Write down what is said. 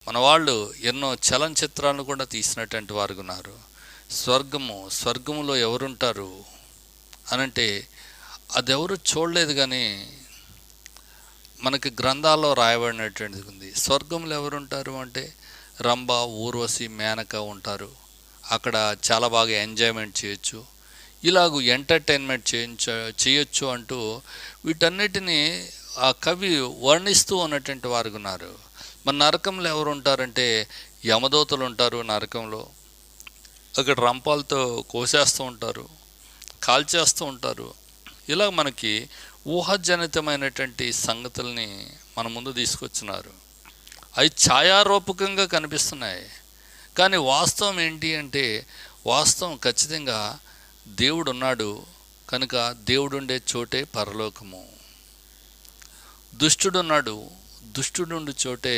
మన వాళ్ళు ఎన్నో చలనచిత్రాలను కూడా తీసినటువంటి వారు ఉన్నారు. స్వర్గములో ఎవరుంటారు అనంటే అదెవరు చూడలేదు, కానీ మనకి గ్రంథాల్లో రాయబడినటువంటిది ఉంది. స్వర్గంలో ఎవరుంటారు అంటే రంభ, ఊర్వశి, మేనక ఉంటారు. అక్కడ చాలా బాగా ఎంజాయ్మెంట్ చేయొచ్చు, ఇలాగూ ఎంటర్టైన్మెంట్ చేయొచ్చు అంటూ వీటన్నిటినీ ఆ కవి వర్ణిస్తూ ఉన్నటువంటి వారు ఉన్నారు. మన నరకంలో ఎవరు ఉంటారంటే యమదూతలు ఉంటారు నరకంలో. అక్కడ రంపాలతో కోసేస్తూ ఉంటారు, కాల్చేస్తూ ఉంటారు. ఇలా మనకి ఊహాజనితమైనటువంటి సంగతుల్ని మన ముందు తీసుకొచ్చినారు. అవి ఛాయారూపకంగా కనిపిస్తున్నాయి, కానీ వాస్తవం ఏంటి అంటే వాస్తవం ఖచ్చితంగా దేవుడు ఉన్నాడు కనుక దేవుడుండే చోటే పరలోకము. దుష్టుడున్నాడు, దుష్టుడుండే చోటే